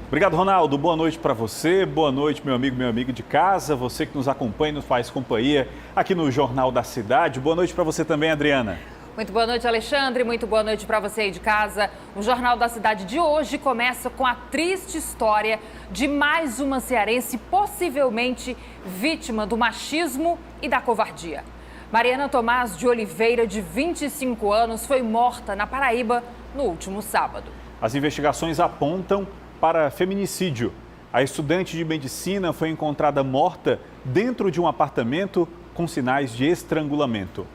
Obrigado, Ronaldo. Boa noite para você. Boa noite, meu amigo de casa. Você que nos acompanha e nos faz companhia aqui no Jornal da Cidade. Boa noite para você também, Adriana. Muito boa noite, Alexandre. Muito boa noite para você aí de casa. O Jornal da Cidade de hoje começa com a triste história de mais uma cearense possivelmente vítima do machismo e da covardia. Mariana Tomás de Oliveira, de 25 anos, foi morta na Paraíba no último sábado. As investigações apontam para feminicídio. A estudante de medicina foi encontrada morta dentro de um apartamento com sinais de estrangulamento.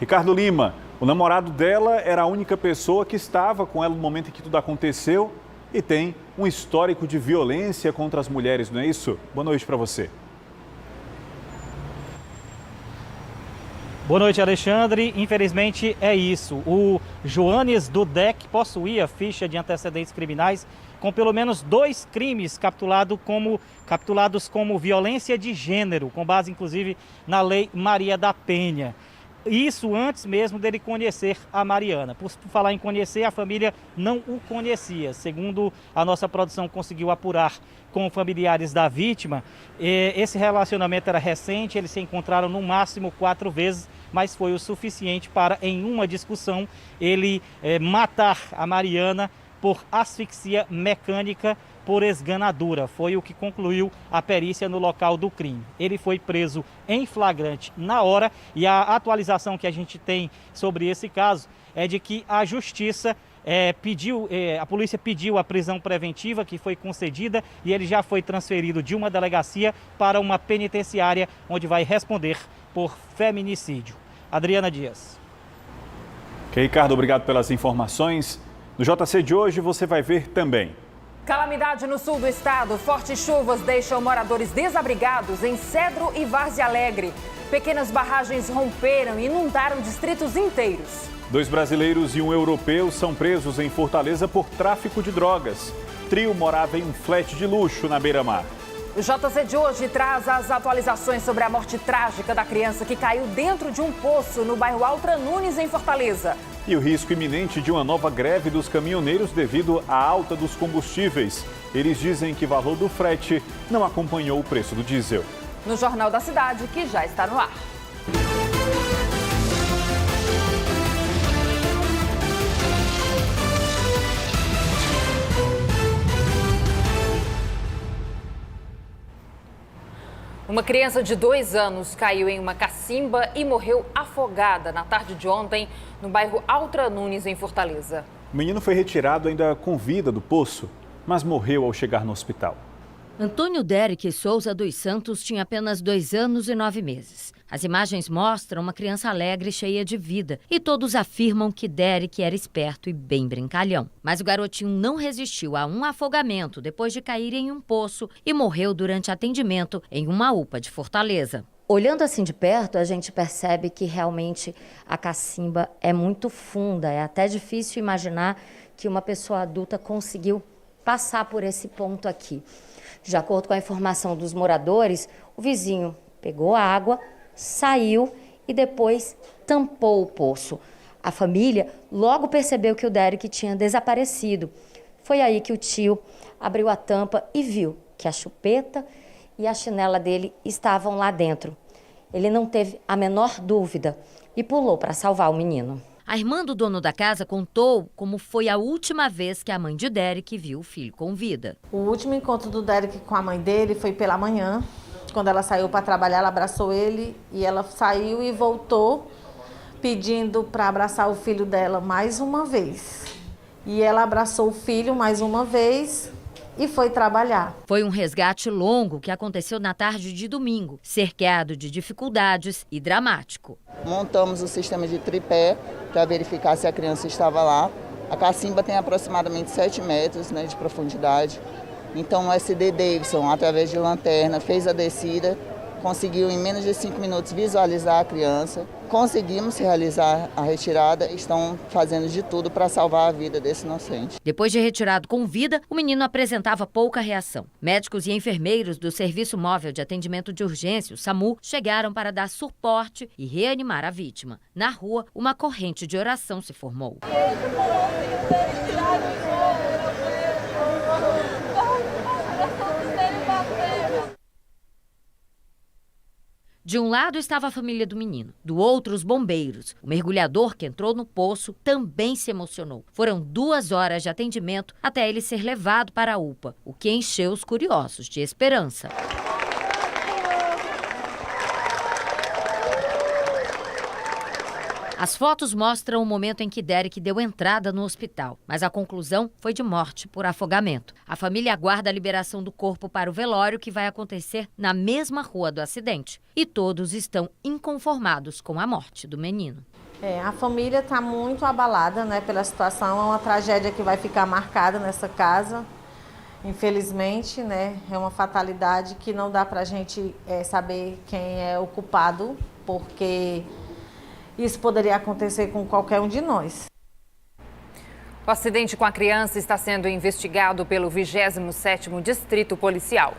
Ricardo Lima, o namorado dela era a única pessoa que estava com ela no momento em que tudo aconteceu e tem um histórico de violência contra as mulheres, não é isso? Boa noite para você. Boa noite, Alexandre. Infelizmente é isso. O Joanes Dudek possuía ficha de antecedentes criminais com pelo menos 2 crimes capitulados como violência de gênero, com base inclusive na Lei Maria da Penha. Isso antes mesmo dele conhecer a Mariana. Por falar em conhecer, a família não o conhecia. Segundo a nossa produção conseguiu apurar com familiares da vítima, esse relacionamento era recente, eles se encontraram no máximo 4 vezes, mas foi o suficiente para, em uma discussão, ele matar a Mariana por asfixia mecânica por esganadura. Foi o que concluiu a perícia no local do crime. Ele foi preso em flagrante na hora e a atualização que a gente tem sobre esse caso é de que a justiça a polícia pediu a prisão preventiva, que foi concedida, e ele já foi transferido de uma delegacia para uma penitenciária, onde vai responder por feminicídio. Adriana Dias. Ok, Ricardo, obrigado pelas informações. No JC de hoje você vai ver também. Calamidade no sul do estado. Fortes chuvas deixam moradores desabrigados em Cedro e Várzea Alegre. Pequenas barragens romperam e inundaram distritos inteiros. 2 brasileiros e um europeu são presos em Fortaleza por tráfico de drogas. Trio morava em um flat de luxo na beira-mar. O JC de hoje traz as atualizações sobre a morte trágica da criança que caiu dentro de um poço no bairro Altra Nunes, em Fortaleza. E o risco iminente de uma nova greve dos caminhoneiros devido à alta dos combustíveis. Eles dizem que o valor do frete não acompanhou o preço do diesel. No Jornal da Cidade, que já está no ar. Uma criança de 2 anos caiu em uma cacimba e morreu afogada na tarde de ontem no bairro Altra Nunes, em Fortaleza. O menino foi retirado ainda com vida do poço, mas morreu ao chegar no hospital. Antônio Derek Souza dos Santos tinha apenas 2 anos e 9 meses. As imagens mostram uma criança alegre e cheia de vida. E todos afirmam que Derek era esperto e bem brincalhão. Mas o garotinho não resistiu a um afogamento depois de cair em um poço e morreu durante atendimento em uma UPA de Fortaleza. Olhando assim de perto, a gente percebe que realmente a cacimba é muito funda. É até difícil imaginar que uma pessoa adulta conseguiu passar por esse ponto aqui. De acordo com a informação dos moradores, o vizinho pegou a água, saiu e depois tampou o poço. A família logo percebeu que o Derek tinha desaparecido. Foi aí que o tio abriu a tampa e viu que a chupeta e a chinela dele estavam lá dentro. Ele não teve a menor dúvida e pulou para salvar o menino. A irmã do dono da casa contou como foi a última vez que a mãe de Derek viu o filho com vida. O último encontro do Derek com a mãe dele foi pela manhã. Quando ela saiu para trabalhar, ela abraçou ele e ela saiu e voltou pedindo para abraçar o filho dela mais uma vez. E ela abraçou o filho mais uma vez e foi trabalhar. Foi um resgate longo que aconteceu na tarde de domingo, cercado de dificuldades e dramático. Montamos o sistema de tripé para verificar se a criança estava lá. A cacimba tem aproximadamente 7 metros, de profundidade. Então o SD Davidson, através de lanterna, fez a descida, conseguiu em menos de 5 minutos visualizar a criança. Conseguimos realizar a retirada e estão fazendo de tudo para salvar a vida desse inocente. Depois de retirado com vida, o menino apresentava pouca reação. Médicos e enfermeiros do Serviço Móvel de Atendimento de Urgência, o SAMU, chegaram para dar suporte e reanimar a vítima. Na rua, uma corrente de oração se formou. De um lado estava a família do menino, do outro os bombeiros. O mergulhador que entrou no poço também se emocionou. Foram 2 horas de atendimento até ele ser levado para a UPA, o que encheu os curiosos de esperança. As fotos mostram o momento em que Derek deu entrada no hospital, mas a conclusão foi de morte por afogamento. A família aguarda a liberação do corpo para o velório, que vai acontecer na mesma rua do acidente. E todos estão inconformados com a morte do menino. A família está muito abalada, né, pela situação. É uma tragédia que vai ficar marcada nessa casa. Infelizmente, né, é uma fatalidade que não dá para a gente saber quem é o culpado, porque isso poderia acontecer com qualquer um de nós. O acidente com a criança está sendo investigado pelo 27º Distrito Policial.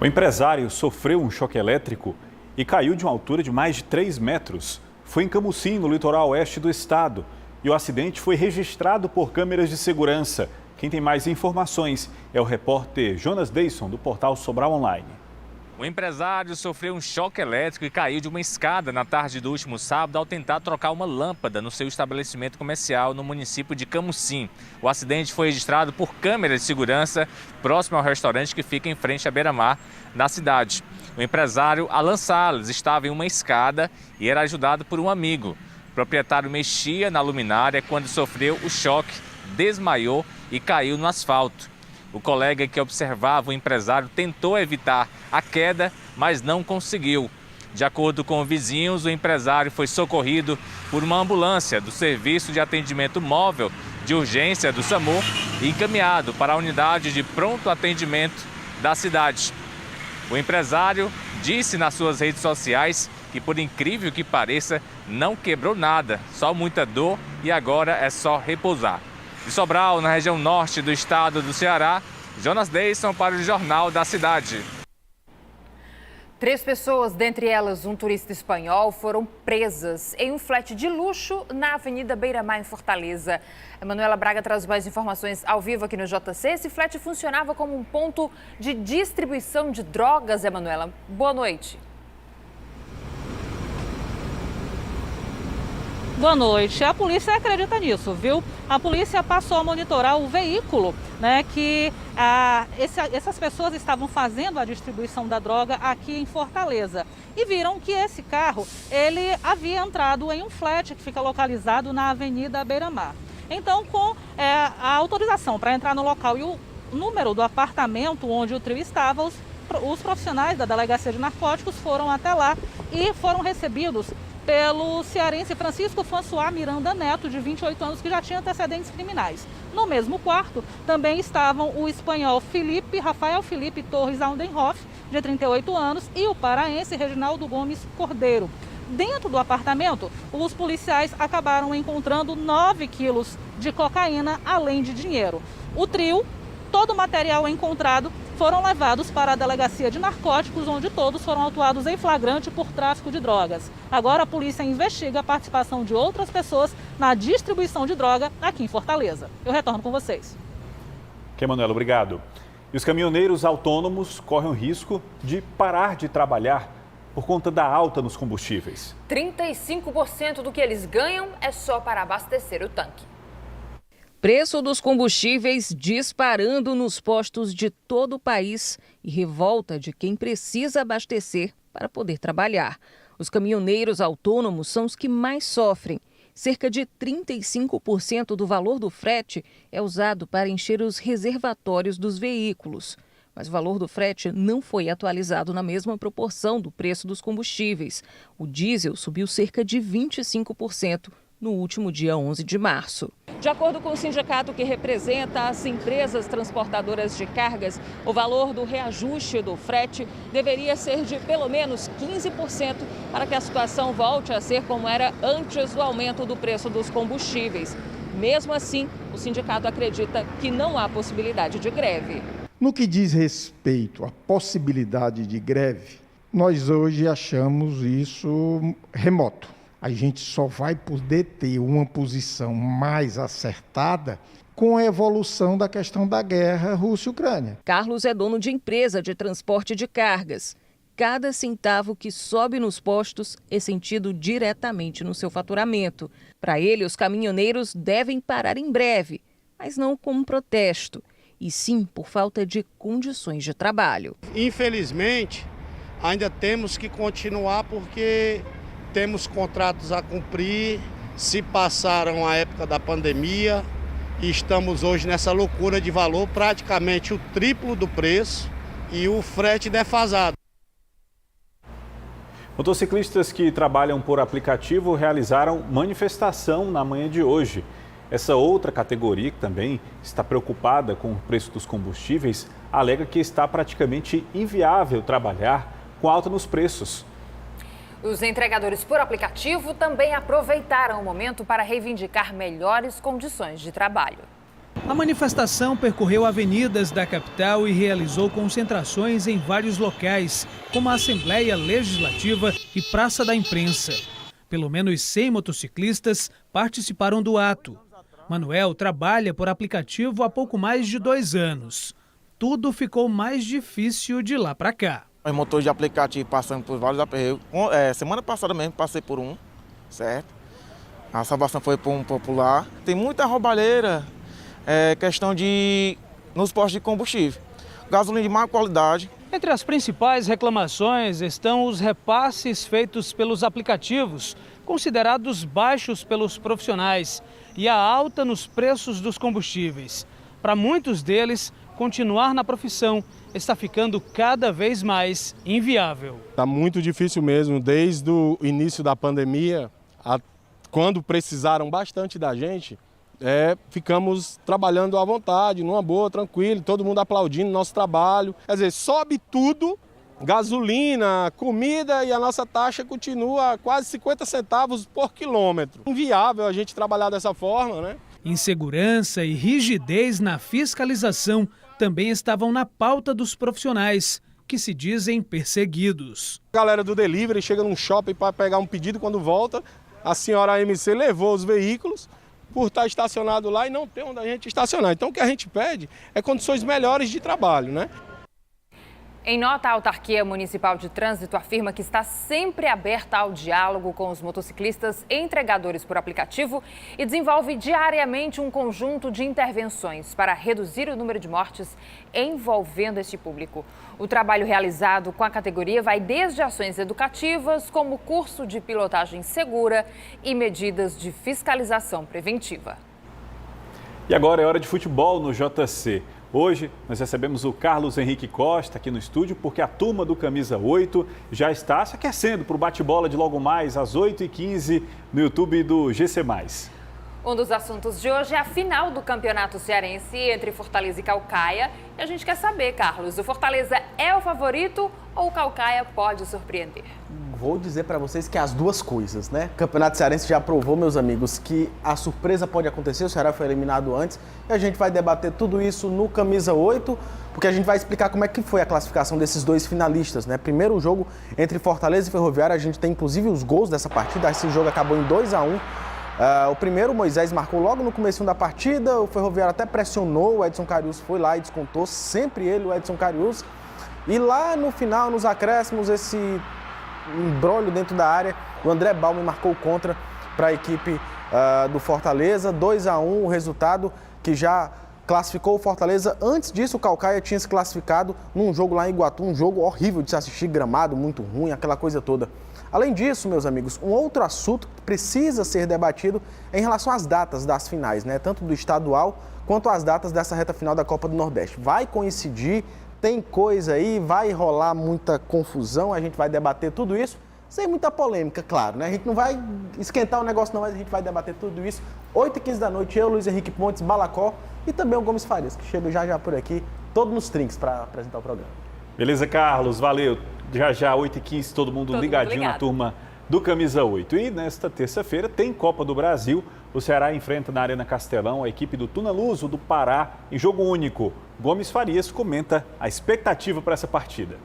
O empresário sofreu um choque elétrico e caiu de uma altura de mais de 3 metros. Foi em Camusim, no litoral oeste do estado. E o acidente foi registrado por câmeras de segurança. Quem tem mais informações é o repórter Jonas Deisson, do portal Sobral Online. O empresário sofreu um choque elétrico e caiu de uma escada na tarde do último sábado ao tentar trocar uma lâmpada no seu estabelecimento comercial no município de Camusim. O acidente foi registrado por câmeras de segurança próximo ao restaurante que fica em frente à beira-mar, na cidade. O empresário Alan Salles estava em uma escada e era ajudado por um amigo. O proprietário mexia na luminária quando sofreu o choque, desmaiou e caiu no asfalto. O colega que observava o empresário tentou evitar a queda, mas não conseguiu. De acordo com vizinhos, o empresário foi socorrido por uma ambulância do Serviço de Atendimento Móvel de Urgência do SAMU e encaminhado para a unidade de pronto atendimento da cidade. O empresário disse nas suas redes sociais que, por incrível que pareça, não quebrou nada, só muita dor e agora é só repousar. De Sobral, na região norte do estado do Ceará, Jonas Deisson para o Jornal da Cidade. 3 pessoas, dentre elas um turista espanhol, foram presas em um flat de luxo na Avenida Beira-Mar, em Fortaleza. A Manuela Braga traz mais informações ao vivo aqui no JC. Esse flat funcionava como um ponto de distribuição de drogas, Emanuela. Boa noite. Boa noite. A polícia acredita nisso, viu? A polícia passou a monitorar o veículo, né, que essas pessoas estavam fazendo a distribuição da droga aqui em Fortaleza. E viram que esse carro, ele havia entrado em um flat que fica localizado na Avenida Beira-Mar. Então, com a autorização para entrar no local e o número do apartamento onde o trio estava, os profissionais da Delegacia de Narcóticos foram até lá e foram recebidos pelo cearense Francisco François Miranda Neto, de 28 anos, que já tinha antecedentes criminais. No mesmo quarto também estavam o espanhol Rafael Felipe Torres Aldenhoff, de 38 anos, e o paraense Reginaldo Gomes Cordeiro. Dentro do apartamento, os policiais acabaram encontrando 9 quilos de cocaína, além de dinheiro. O trio, todo o material encontrado, foram levados para a Delegacia de Narcóticos, onde todos foram autuados em flagrante por tráfico de drogas. Agora a polícia investiga a participação de outras pessoas na distribuição de droga aqui em Fortaleza. Eu retorno com vocês. Ok, Manuela, obrigado. E os caminhoneiros autônomos correm o risco de parar de trabalhar por conta da alta nos combustíveis. 35% do que eles ganham é só para abastecer o tanque. Preço dos combustíveis disparando nos postos de todo o país e revolta de quem precisa abastecer para poder trabalhar. Os caminhoneiros autônomos são os que mais sofrem. Cerca de 35% do valor do frete é usado para encher os reservatórios dos veículos. Mas o valor do frete não foi atualizado na mesma proporção do preço dos combustíveis. O diesel subiu cerca de 25% no último dia 11 de março. De acordo com o sindicato que representa as empresas transportadoras de cargas, o valor do reajuste do frete deveria ser de pelo menos 15% para que a situação volte a ser como era antes do aumento do preço dos combustíveis. Mesmo assim, o sindicato acredita que não há possibilidade de greve. No que diz respeito à possibilidade de greve, nós hoje achamos isso remoto. A gente só vai poder ter uma posição mais acertada com a evolução da questão da guerra Rússia-Ucrânia. Carlos é dono de empresa de transporte de cargas. cada centavo que sobe nos postos é sentido diretamente no seu faturamento. Para ele, os caminhoneiros devem parar em breve, mas não como protesto, e sim por falta de condições de trabalho. Infelizmente, ainda temos que continuar porque temos contratos a cumprir, se passaram a época da pandemia e estamos hoje nessa loucura de valor, praticamente o triplo do preço e o frete defasado. Motociclistas que trabalham por aplicativo realizaram manifestação na manhã de hoje. Essa outra categoria, que também está preocupada com o preço dos combustíveis, alega que está praticamente inviável trabalhar com alta nos preços. Os entregadores por aplicativo também aproveitaram o momento para reivindicar melhores condições de trabalho. A manifestação percorreu avenidas da capital e realizou concentrações em vários locais, como a Assembleia Legislativa e Praça da Imprensa. Pelo menos 100 motociclistas participaram do ato. Manuel trabalha por aplicativo há pouco mais de 2 anos. Tudo ficou mais difícil de lá para cá. Os motores de aplicativo passando por vários aperreios. Semana passada mesmo passei por um, certo? A salvação foi por um popular. Tem muita roubalheira, questão de nos postos de combustível. Gasolina de má qualidade. Entre as principais reclamações estão os repasses feitos pelos aplicativos, considerados baixos pelos profissionais, e a alta nos preços dos combustíveis. Para muitos deles, continuar na profissão está ficando cada vez mais inviável. Está muito difícil mesmo, desde o início da pandemia, quando precisaram bastante da gente, ficamos trabalhando à vontade, numa boa, tranquilo, todo mundo aplaudindo nosso trabalho. Quer dizer, sobe tudo, gasolina, comida, e a nossa taxa continua a quase 50 centavos por quilômetro. Inviável a gente trabalhar dessa forma, né? Insegurança e rigidez na fiscalização também estavam na pauta dos profissionais, que se dizem perseguidos. A galera do delivery chega num shopping para pegar um pedido, quando volta, a senhora AMC levou os veículos por estar estacionado lá e não ter onde a gente estacionar. Então o que a gente pede é condições melhores de trabalho, né? Em nota, a Autarquia Municipal de Trânsito afirma que está sempre aberta ao diálogo com os motociclistas entregadores por aplicativo e desenvolve diariamente um conjunto de intervenções para reduzir o número de mortes envolvendo este público. O trabalho realizado com a categoria vai desde ações educativas, como curso de pilotagem segura e medidas de fiscalização preventiva. E agora é hora de futebol no JC. Hoje nós recebemos o Carlos Henrique Costa aqui no estúdio porque a turma do Camisa 8 já está se aquecendo para o bate-bola de logo mais às 8h15 no YouTube do GC+. Um dos assuntos de hoje é a final do Campeonato Cearense entre Fortaleza e Caucaia. E a gente quer saber, Carlos, o Fortaleza é o favorito ou o Caucaia pode surpreender? Vou dizer para vocês que é as duas coisas, né? O Campeonato Cearense já provou, meus amigos, que a surpresa pode acontecer, o Ceará foi eliminado antes, e a gente vai debater tudo isso no Camisa 8, porque a gente vai explicar como é que foi a classificação desses dois finalistas, né? Primeiro o jogo entre Fortaleza e Ferroviária, a gente tem inclusive os gols dessa partida, esse jogo acabou em 2-1. O primeiro, o Moisés marcou logo no começo da partida, o Ferroviário até pressionou, o Edson Carius foi lá e descontou, sempre ele, o Edson Carius. E lá no final, nos acréscimos, esse embrolho dentro da área, o André Balme marcou contra para a equipe do Fortaleza, 2-1, o resultado que já classificou o Fortaleza. Antes disso, o Caucaia tinha se classificado num jogo lá em Iguatu, um jogo horrível de se assistir, gramado muito ruim, aquela coisa toda. Além disso, meus amigos, um outro assunto que precisa ser debatido é em relação às datas das finais, né? Tanto do estadual quanto às datas dessa reta final da Copa do Nordeste. Vai coincidir? Tem coisa aí, vai rolar muita confusão, a gente vai debater tudo isso, sem muita polêmica, claro, né? A gente não vai esquentar o negócio não, mas a gente vai debater tudo isso. 8h15 da noite, eu, Luiz Henrique Pontes, Balacó e também o Gomes Farias, que chega já por aqui, todo nos trinks para apresentar o programa. Beleza, Carlos, valeu. Já 8h15, todo mundo ligadinho na turma do Camisa 8. E nesta terça-feira tem Copa do Brasil. O Ceará enfrenta na Arena Castelão a equipe do Tuna Luso do Pará em jogo único. Gomes Farias comenta a expectativa para essa partida.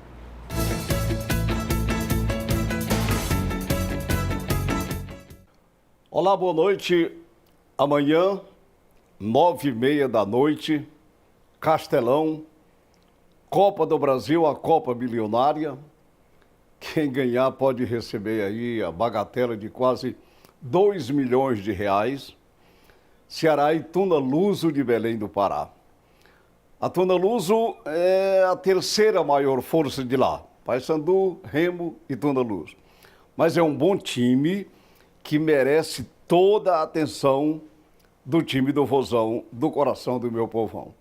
Olá, boa noite. Amanhã, 9h30 da noite, Castelão, Copa do Brasil, a Copa Milionária. Quem ganhar pode receber aí a bagatela de quase 2 milhões de reais. Ceará e Tuna Luso de Belém do Pará. A Tuna Luso é a terceira maior força de lá. Paysandu, Remo e Tuna Luso. Mas é um bom time que merece toda a atenção do time do Vozão, do coração do meu povão.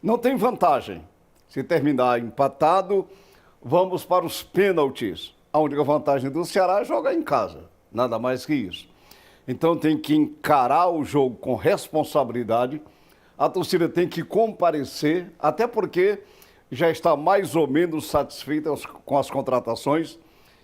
Não tem vantagem. Se terminar empatado, vamos para os pênaltis. A única vantagem do Ceará é jogar em casa, nada mais que isso. Então tem que encarar o jogo com responsabilidade, a torcida tem que comparecer, até porque já está mais ou menos satisfeita com as contratações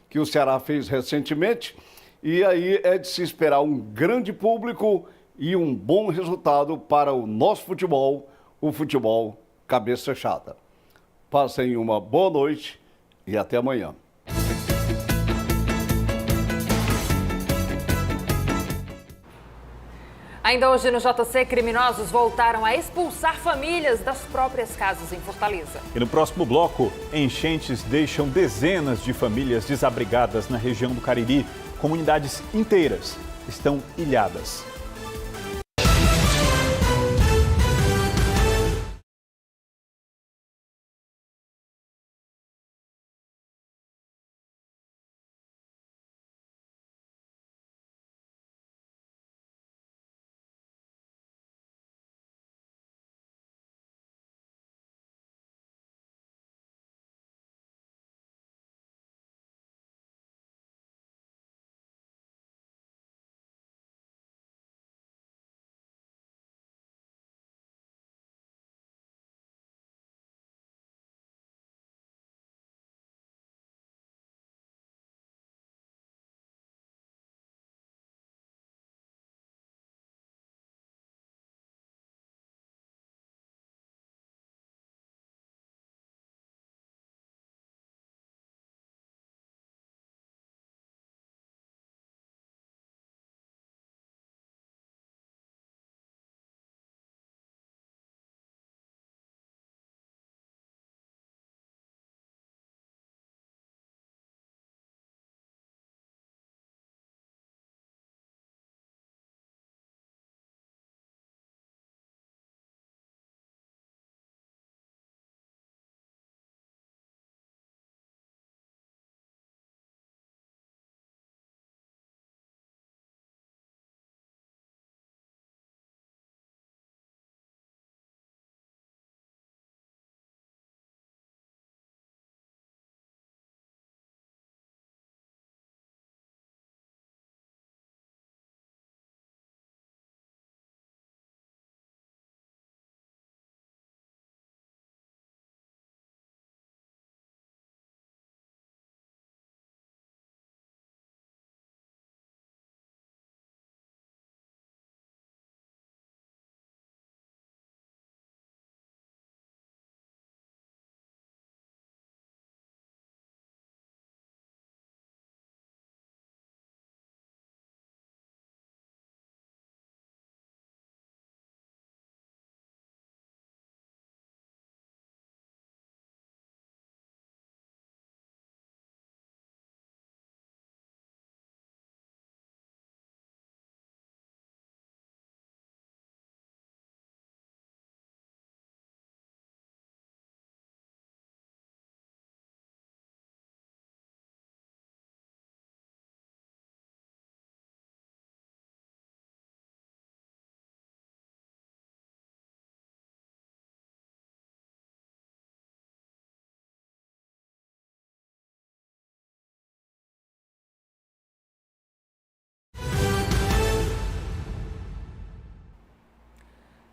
que o Ceará fez recentemente, e aí é de se esperar um grande público e um bom resultado para o nosso futebol, o futebol cabeça chata. Passem uma boa noite e até amanhã. Ainda hoje no JC, criminosos voltaram a expulsar famílias das próprias casas em Fortaleza. E no próximo bloco, enchentes deixam dezenas de famílias desabrigadas na região do Cariri. Comunidades inteiras estão ilhadas.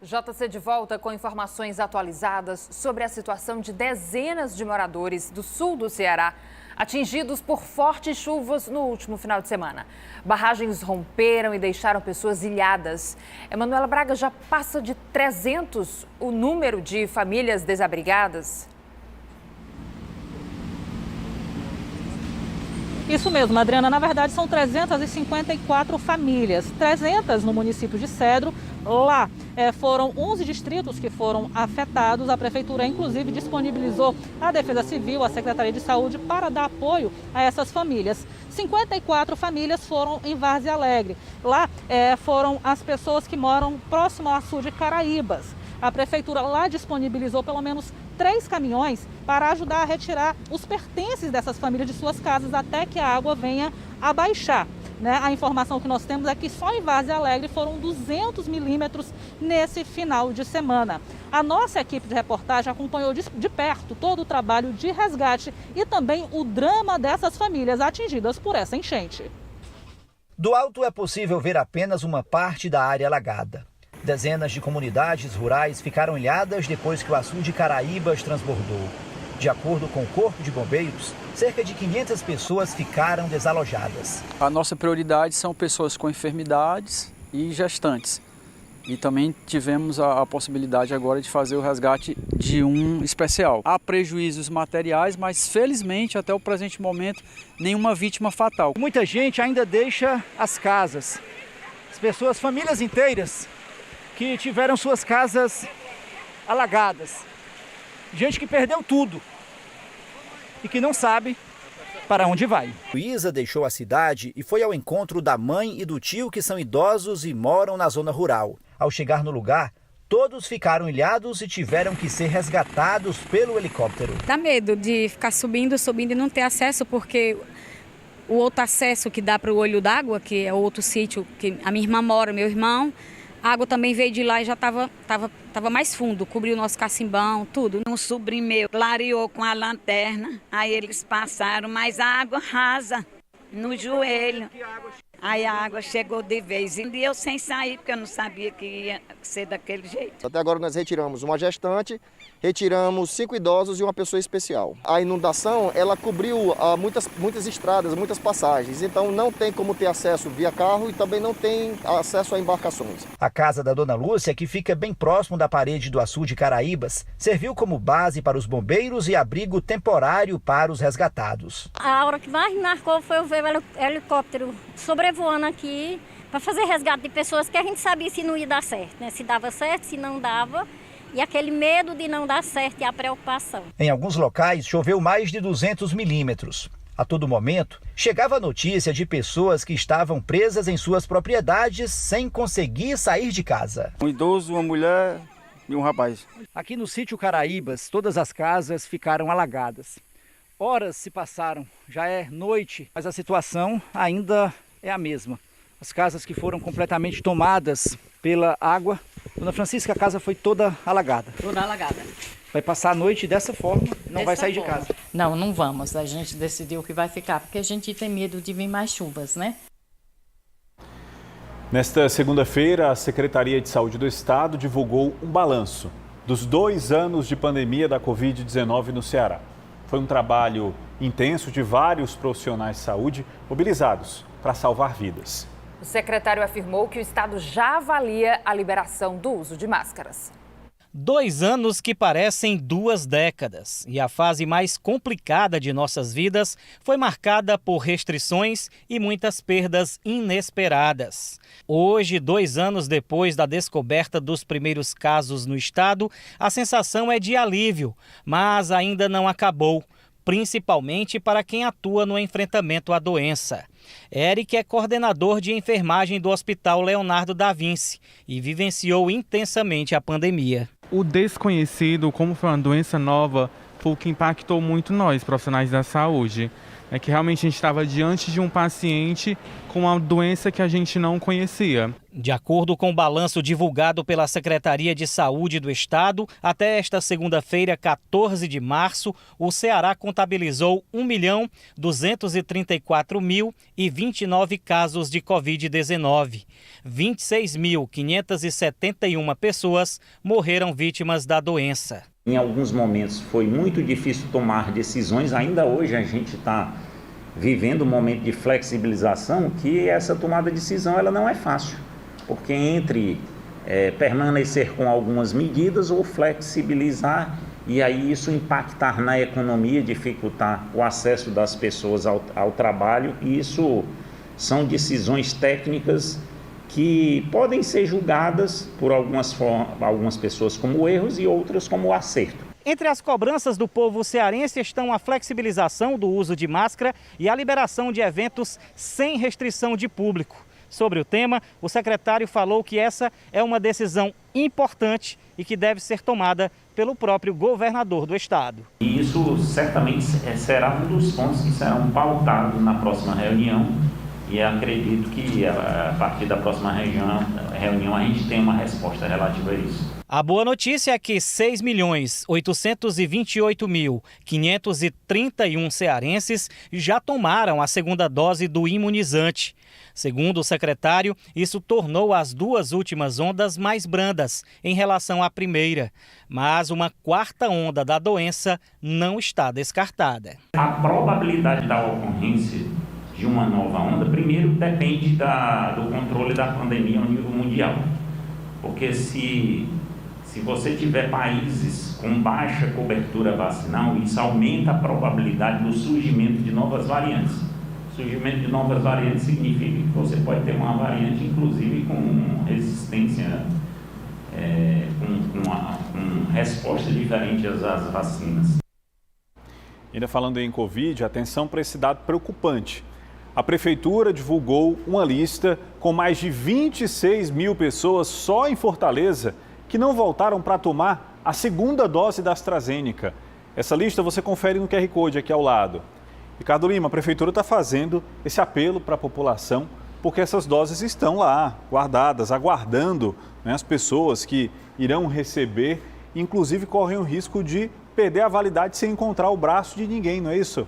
JC de volta com informações atualizadas sobre a situação de dezenas de moradores do sul do Ceará atingidos por fortes chuvas no último final de semana. Barragens romperam e deixaram pessoas ilhadas. Emanuela Braga, já passa de 300 o número de famílias desabrigadas? Isso mesmo, Adriana, na verdade são 354 famílias, 300 no município de Cedro. Lá foram 11 distritos que foram afetados. A Prefeitura, inclusive, disponibilizou a Defesa Civil, a Secretaria de Saúde, para dar apoio a essas famílias. 54 famílias foram em Várzea Alegre. Lá foram as pessoas que moram próximo ao açude de Caraíbas. A Prefeitura lá disponibilizou pelo menos 3 caminhões para ajudar a retirar os pertences dessas famílias de suas casas até que a água venha a baixar. A informação que nós temos é que só em Várzea Alegre foram 200 milímetros nesse final de semana. A nossa equipe de reportagem acompanhou de perto todo o trabalho de resgate e também o drama dessas famílias atingidas por essa enchente. Do alto é possível ver apenas uma parte da área alagada. Dezenas de comunidades rurais ficaram ilhadas depois que o açude Caraíbas transbordou. De acordo com o Corpo de Bombeiros, cerca de 500 pessoas ficaram desalojadas. A nossa prioridade são pessoas com enfermidades e gestantes. E também tivemos a possibilidade agora de fazer o resgate de um especial. Há prejuízos materiais, mas felizmente até o presente momento nenhuma vítima fatal. Muita gente ainda deixa as casas. As pessoas, famílias inteiras, que tiveram suas casas alagadas. Gente que perdeu tudo e que não sabe para onde vai. Luísa deixou a cidade e foi ao encontro da mãe e do tio, que são idosos e moram na zona rural. Ao chegar no lugar, todos ficaram ilhados e tiveram que ser resgatados pelo helicóptero. Dá medo de ficar subindo e não ter acesso, porque o outro acesso que dá para o Olho d'Água, que é outro sítio que a minha irmã mora, meu irmão, a água também veio de lá e já estava mais fundo, cobriu o nosso cacimbão, tudo. Um sobrinho meu clareou com a lanterna, aí eles passaram, mas a água rasa no joelho. Aí a água chegou de vez e eu sem sair, porque eu não sabia que ia ser daquele jeito. Até agora nós retiramos uma gestante, retiramos 5 idosos e uma pessoa especial. A inundação, ela cobriu muitas estradas, muitas passagens, então não tem como ter acesso via carro e também não tem acesso a embarcações. A casa da Dona Lúcia, que fica bem próximo da parede do açude Caraíbas, serviu como base para os bombeiros e abrigo temporário para os resgatados. A hora que mais me marcou foi eu ver o helicóptero sobrevoando aqui para fazer resgate de pessoas que a gente sabia se não ia dar certo, né? Se dava certo, se não dava. E aquele medo de não dar certo e a preocupação. Em alguns locais choveu mais de 200 milímetros. A todo momento, chegava a notícia de pessoas que estavam presas em suas propriedades sem conseguir sair de casa. Um idoso, uma mulher e um rapaz. Aqui no sítio Caraíbas, todas as casas ficaram alagadas. Horas se passaram, já é noite, mas a situação ainda é a mesma. As casas que foram completamente tomadas pela água. Dona Francisca, a casa foi toda alagada. Toda alagada. Vai passar a noite dessa forma, não vai sair de casa. Não, não vamos. A gente decidiu que vai ficar, porque a gente tem medo de vir mais chuvas, né? Nesta segunda-feira, a Secretaria de Saúde do Estado divulgou um balanço dos 2 anos de pandemia da Covid-19 no Ceará. Foi um trabalho intenso de vários profissionais de saúde mobilizados para salvar vidas. O secretário afirmou que o estado já avalia a liberação do uso de máscaras. 2 anos que parecem 2 décadas, e a fase mais complicada de nossas vidas foi marcada por restrições e muitas perdas inesperadas. Hoje, 2 anos depois da descoberta dos primeiros casos no estado, a sensação é de alívio, mas ainda não acabou, principalmente para quem atua no enfrentamento à doença. Eric é coordenador de enfermagem do Hospital Leonardo da Vinci e vivenciou intensamente a pandemia. O desconhecido, como foi uma doença nova, foi o que impactou muito nós, profissionais da saúde. É que realmente a gente estava diante de um paciente com uma doença que a gente não conhecia. De acordo com o balanço divulgado pela Secretaria de Saúde do Estado, até esta segunda-feira, 14 de março, o Ceará contabilizou 1.234.029 casos de Covid-19. 26.571 pessoas morreram vítimas da doença. Em alguns momentos foi muito difícil tomar decisões, ainda hoje a gente está vivendo um momento de flexibilização que essa tomada de decisão ela não é fácil, porque entre permanecer com algumas medidas ou flexibilizar e aí isso impactar na economia, dificultar o acesso das pessoas ao trabalho, e isso são decisões técnicas que podem ser julgadas por algumas pessoas como erros e outras como acerto. Entre as cobranças do povo cearense estão a flexibilização do uso de máscara e a liberação de eventos sem restrição de público. Sobre o tema, o secretário falou que essa é uma decisão importante e que deve ser tomada pelo próprio governador do estado. E isso certamente será um dos pontos que serão pautados na próxima reunião, e acredito que a partir da próxima reunião a gente tem uma resposta relativa a isso. A boa notícia é que 6.828.531 cearenses já tomaram a segunda dose do imunizante. Segundo o secretário, isso tornou as duas últimas ondas mais brandas em relação à primeira. Mas uma quarta onda da doença não está descartada. A probabilidade da ocorrência de uma nova onda, primeiro, depende do controle da pandemia ao nível mundial. Porque se você tiver países com baixa cobertura vacinal, isso aumenta a probabilidade do surgimento de novas variantes. Surgimento de novas variantes significa que você pode ter uma variante, inclusive, com resistência, com resposta diferente às vacinas. Ainda falando em Covid, atenção para esse dado preocupante. A Prefeitura divulgou uma lista com mais de 26 mil pessoas só em Fortaleza que não voltaram para tomar a segunda dose da AstraZeneca. Essa lista você confere no QR Code aqui ao lado. Ricardo Lima, a Prefeitura está fazendo esse apelo para a população porque essas doses estão lá, guardadas, aguardando, né, as pessoas que irão receber, inclusive correm o risco de perder a validade sem encontrar o braço de ninguém, não é isso?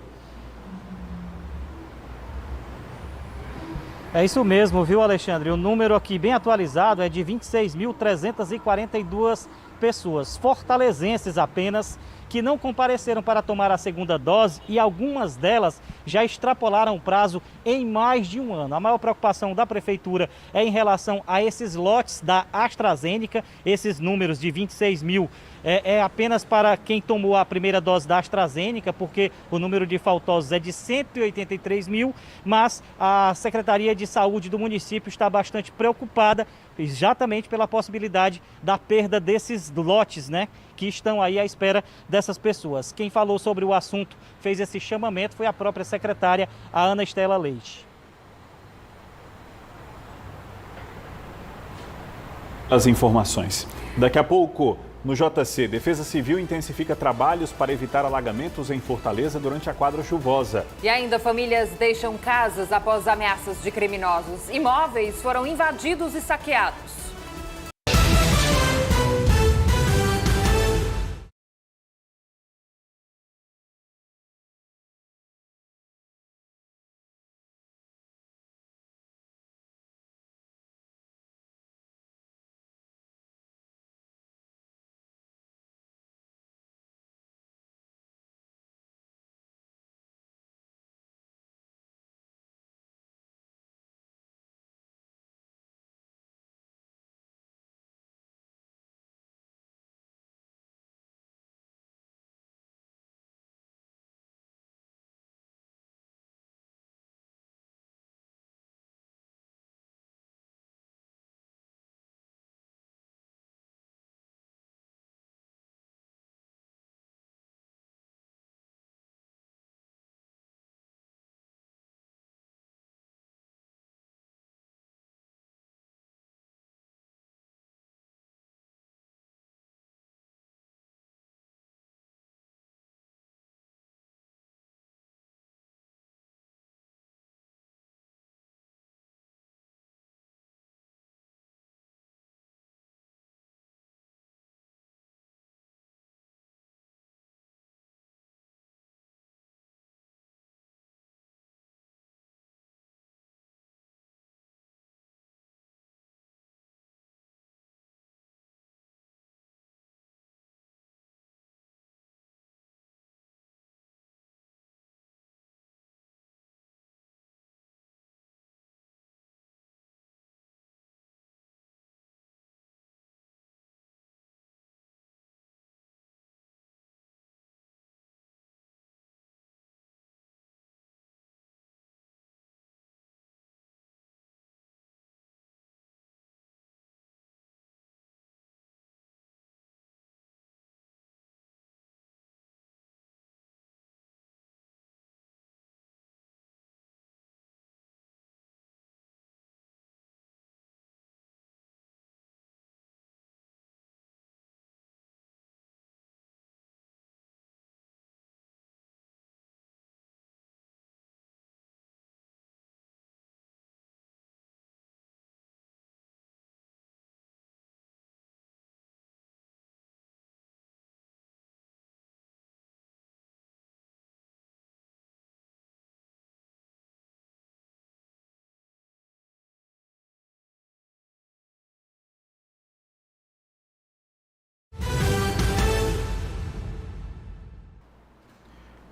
É isso mesmo, viu, Alexandre? O número aqui bem atualizado é de 26.342 pessoas, fortalezenses apenas, que não compareceram para tomar a segunda dose, e algumas delas já extrapolaram o prazo em mais de um ano. A maior preocupação da Prefeitura é em relação a esses lotes da AstraZeneca. Esses números de 26 mil é apenas para quem tomou a primeira dose da AstraZeneca, porque o número de faltosos é de 183 mil, mas a Secretaria de Saúde do município está bastante preocupada exatamente pela possibilidade da perda desses lotes, né, que estão aí à espera dessas pessoas. Quem falou sobre o assunto, fez esse chamamento, foi a própria secretária, a Ana Estela Leite. As informações. Daqui a pouco, no JC, Defesa Civil intensifica trabalhos para evitar alagamentos em Fortaleza durante a quadra chuvosa. E ainda, famílias deixam casas após ameaças de criminosos. Imóveis foram invadidos e saqueados.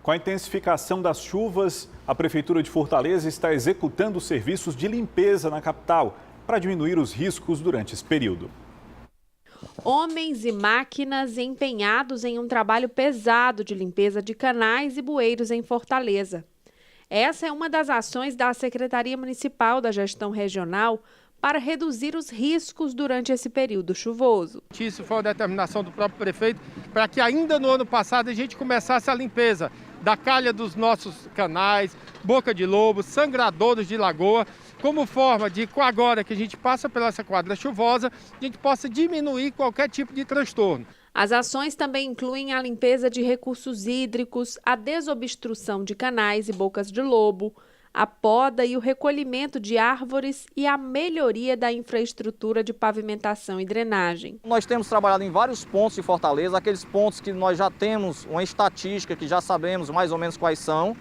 Com a intensificação das chuvas, a Prefeitura de Fortaleza está executando serviços de limpeza na capital para diminuir os riscos durante esse período. Homens e máquinas empenhados em um trabalho pesado de limpeza de canais e bueiros em Fortaleza. Essa é uma das ações da Secretaria Municipal da Gestão Regional para reduzir os riscos durante esse período chuvoso. Isso foi uma determinação do próprio prefeito para que ainda no ano passado a gente começasse a limpeza da calha dos nossos canais, boca de lobo, sangradouros de lagoa, como forma de, agora que a gente passa pela essa quadra chuvosa, a gente possa diminuir qualquer tipo de transtorno. As ações também incluem a limpeza de recursos hídricos, a desobstrução de canais e bocas de lobo, a poda e o recolhimento de árvores e a melhoria da infraestrutura de pavimentação e drenagem. Nós temos trabalhado em vários pontos de Fortaleza, aqueles pontos que nós já temos uma estatística, que já sabemos mais ou menos quais são,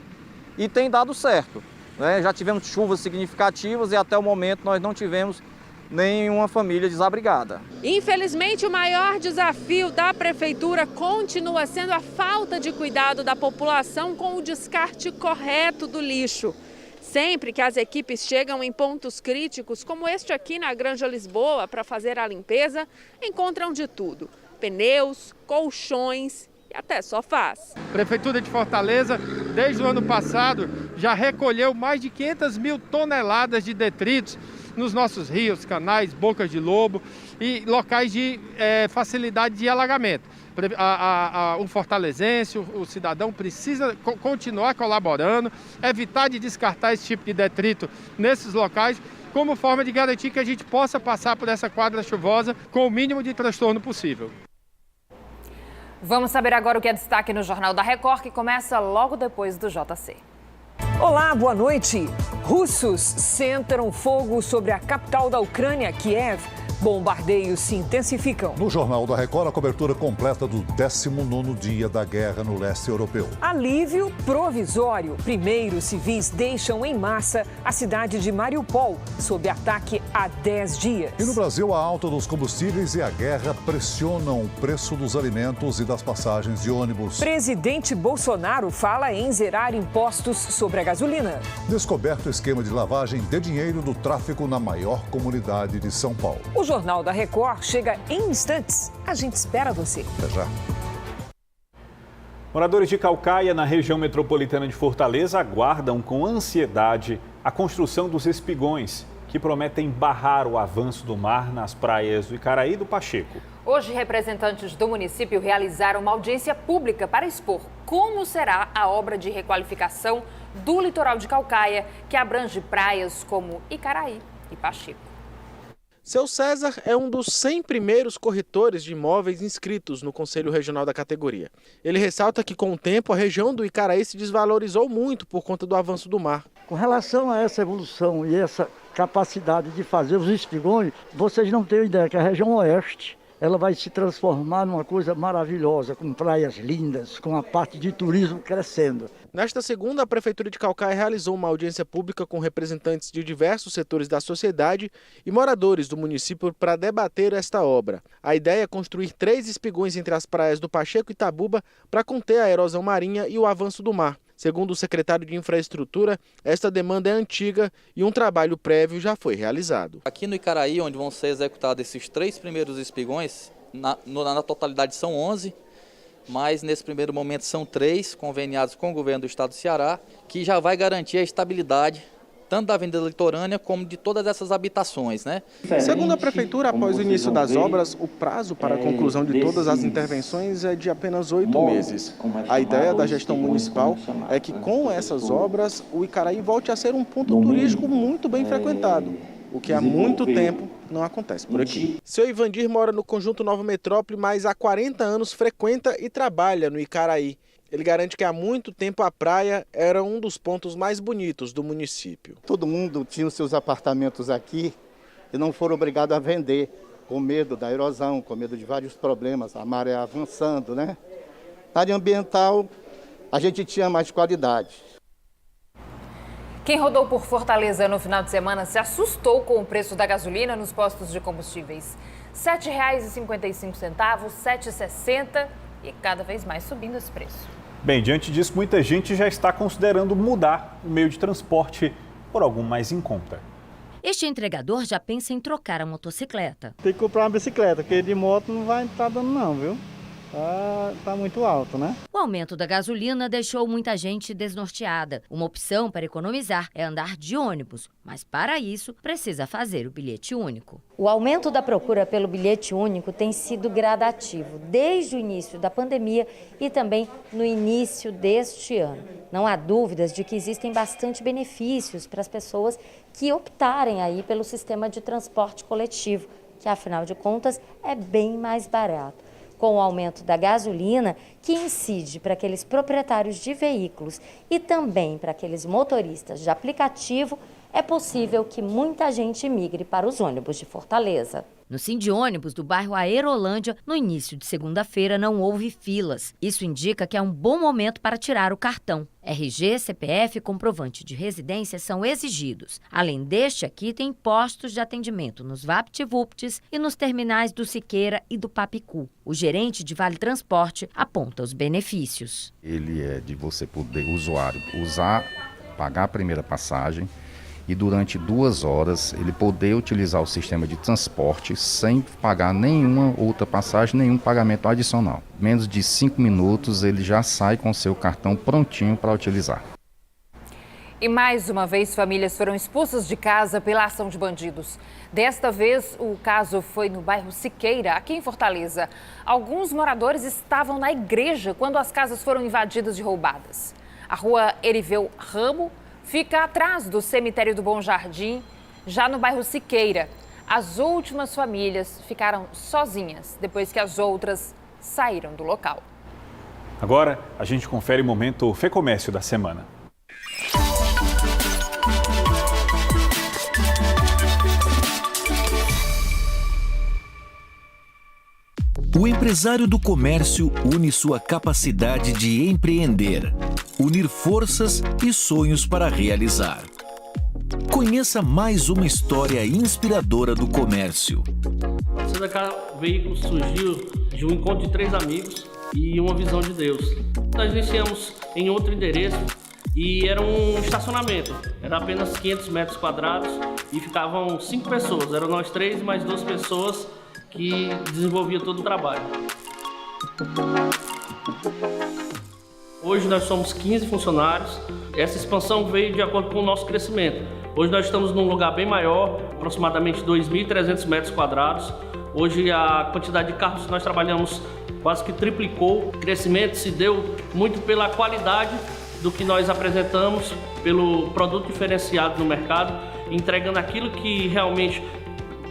e tem dado certo, né? Já tivemos chuvas significativas e até o momento nós não tivemos nenhuma família desabrigada. Infelizmente, o maior desafio da Prefeitura continua sendo a falta de cuidado da população com o descarte correto do lixo. Sempre que as equipes chegam em pontos críticos, como este aqui na Granja Lisboa, para fazer a limpeza, encontram de tudo: pneus, colchões e até sofás. A Prefeitura de Fortaleza, desde o ano passado, já recolheu mais de 500 mil toneladas de detritos nos nossos rios, canais, bocas de lobo e locais de facilidade de alagamento. O fortalezense, o cidadão precisa continuar colaborando, evitar de descartar esse tipo de detrito nesses locais, como forma de garantir que a gente possa passar por essa quadra chuvosa com o mínimo de transtorno possível. Vamos saber agora o que é destaque no Jornal da Record, que começa logo depois do JC. Olá, boa noite. Russos centram fogo sobre a capital da Ucrânia, Kiev. Bombardeios se intensificam. No Jornal da Record, a cobertura completa do 19º dia da guerra no leste europeu. Alívio provisório. Primeiros civis deixam em massa a cidade de Mariupol, sob ataque há 10 dias. E no Brasil, a alta dos combustíveis e a guerra pressionam o preço dos alimentos e das passagens de ônibus. Presidente Bolsonaro fala em zerar impostos sobre a gasolina. Descoberto o esquema de lavagem de dinheiro do tráfico na maior comunidade de São Paulo. O Jornal da Record chega em instantes. A gente espera você. Até já. Moradores de Caucaia, na região metropolitana de Fortaleza, aguardam com ansiedade a construção dos espigões, que prometem barrar o avanço do mar nas praias do Icaraí e do Pacheco. Hoje, representantes do município realizaram uma audiência pública para expor como será a obra de requalificação do litoral de Caucaia, que abrange praias como Icaraí e Pacheco. Seu César é um dos 100 primeiros corretores de imóveis inscritos no Conselho Regional da categoria. Ele ressalta que, com o tempo, a região do Icaraí se desvalorizou muito por conta do avanço do mar. Com relação a essa evolução e essa capacidade de fazer os espigões, vocês não têm ideia que a região oeste ela vai se transformar numa coisa maravilhosa, com praias lindas, com a parte de turismo crescendo. Nesta segunda, a Prefeitura de Caucaia realizou uma audiência pública com representantes de diversos setores da sociedade e moradores do município para debater esta obra. A ideia é construir 3 espigões entre as praias do Pacheco e Itabuba para conter a erosão marinha e o avanço do mar. Segundo o secretário de Infraestrutura, esta demanda é antiga e um trabalho prévio já foi realizado. Aqui no Icaraí, onde vão ser executados esses 3 primeiros espigões, na totalidade são 11, mas nesse primeiro momento são 3 conveniados com o governo do estado do Ceará, que já vai garantir a estabilidade tanto da Avenida Litorânea como de todas essas habitações, né? Segundo a Prefeitura, após o início das obras, o prazo para a conclusão de todas as intervenções é de apenas 8 meses. A ideia da gestão municipal é que com essas obras o Icaraí volte a ser um ponto turístico muito bem frequentado, o que há muito tempo não acontece por aqui. Seu Ivandir mora no Conjunto Nova Metrópole, mas há 40 anos frequenta e trabalha no Icaraí. Ele garante que há muito tempo a praia era um dos pontos mais bonitos do município. Todo mundo tinha os seus apartamentos aqui e não foram obrigados a vender, com medo da erosão, com medo de vários problemas, a maré avançando, né? Na área ambiental, a gente tinha mais qualidade. Quem rodou por Fortaleza no final de semana se assustou com o preço da gasolina nos postos de combustíveis. R$ 7,55, R$ 7,60 e cada vez mais subindo esse preço. Bem, diante disso, muita gente já está considerando mudar o meio de transporte por algo mais em conta. Este entregador já pensa em trocar a motocicleta. Tem que comprar uma bicicleta, porque de moto não vai estar dando não, viu? Tá muito alto, né? O aumento da gasolina deixou muita gente desnorteada. Uma opção para economizar é andar de ônibus, mas para isso precisa fazer o bilhete único. O aumento da procura pelo bilhete único tem sido gradativo desde o início da pandemia e também no início deste ano. Não há dúvidas de que existem bastante benefícios para as pessoas que optarem aí pelo sistema de transporte coletivo, que afinal de contas é bem mais barato. Com o aumento da gasolina, que incide para aqueles proprietários de veículos e também para aqueles motoristas de aplicativo, é possível que muita gente migre para os ônibus de Fortaleza. No Sindônibus do bairro Aerolândia, no início de segunda-feira, não houve filas. Isso indica que é um bom momento para tirar o cartão. RG, CPF e comprovante de residência são exigidos. Além deste aqui, tem postos de atendimento nos VaptVupts e nos terminais do Siqueira e do Papicu. O gerente de Vale Transporte aponta os benefícios. Ele é de você poder, o usuário, pagar a primeira passagem, e durante 2 horas ele poder utilizar o sistema de transporte sem pagar nenhuma outra passagem, nenhum pagamento adicional. Menos de 5 minutos ele já sai com seu cartão prontinho para utilizar. E mais uma vez, famílias foram expulsas de casa pela ação de bandidos. Desta vez, o caso foi no bairro Siqueira, aqui em Fortaleza. Alguns moradores estavam na igreja quando as casas foram invadidas e roubadas. A rua Eriveu Ramo fica atrás do cemitério do Bom Jardim, já no bairro Siqueira. As últimas famílias ficaram sozinhas depois que as outras saíram do local. Agora, a gente confere o momento Fê-Comércio da semana. O empresário do comércio une sua capacidade de empreender, unir forças e sonhos para realizar. Conheça mais uma história inspiradora do comércio. A CDK Veículos surgiu de um encontro de 3 amigos e uma visão de Deus. Nós iniciamos em outro endereço e era um estacionamento. Era apenas 500 metros quadrados e ficavam 5 pessoas. Eram nós 3 e mais 2 pessoas que desenvolvia todo o trabalho. Hoje nós somos 15 funcionários. Essa expansão veio de acordo com o nosso crescimento. Hoje nós estamos num lugar bem maior, aproximadamente 2.300 metros quadrados. Hoje a quantidade de carros que nós trabalhamos quase que triplicou. O crescimento se deu muito pela qualidade do que nós apresentamos, pelo produto diferenciado no mercado, entregando aquilo que realmente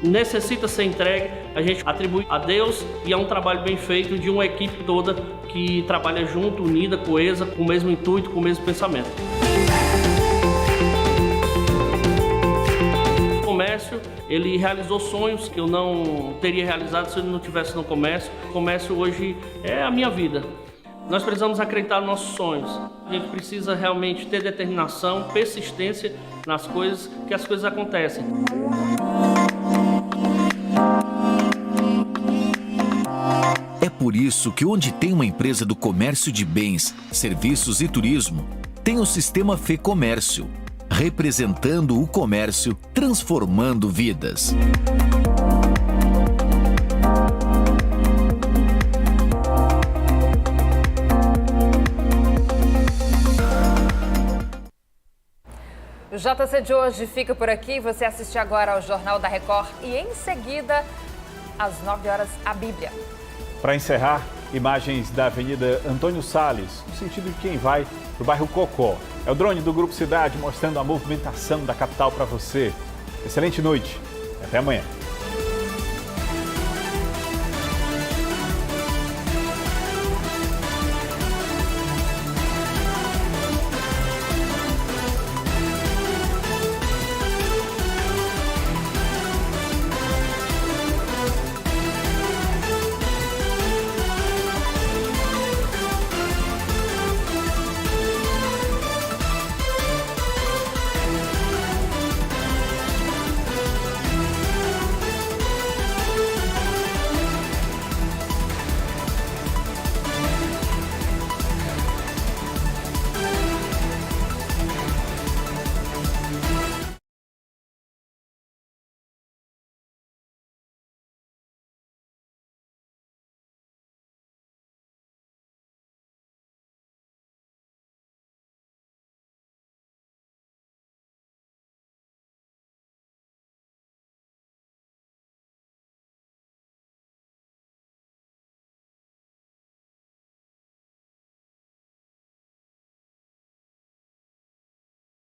necessita ser entregue. A gente atribui a Deus e é um trabalho bem feito de uma equipe toda que trabalha junto, unida, coesa, com o mesmo intuito, com o mesmo pensamento. O comércio, ele realizou sonhos que eu não teria realizado se eu não estivesse no comércio. O comércio hoje é a minha vida. Nós precisamos acreditar nos nossos sonhos. A gente precisa realmente ter determinação, persistência nas coisas, que as coisas acontecem. É por isso que onde tem uma empresa do comércio de bens, serviços e turismo, tem o sistema Fê-Comércio, representando o comércio, transformando vidas. O JC de hoje fica por aqui. Você assiste agora ao Jornal da Record e em seguida, às 9 horas, a Bíblia. Para encerrar, imagens da Avenida Antônio Salles, no sentido de quem vai para o bairro Cocó. É o drone do Grupo Cidade mostrando a movimentação da capital para você. Excelente noite e até amanhã.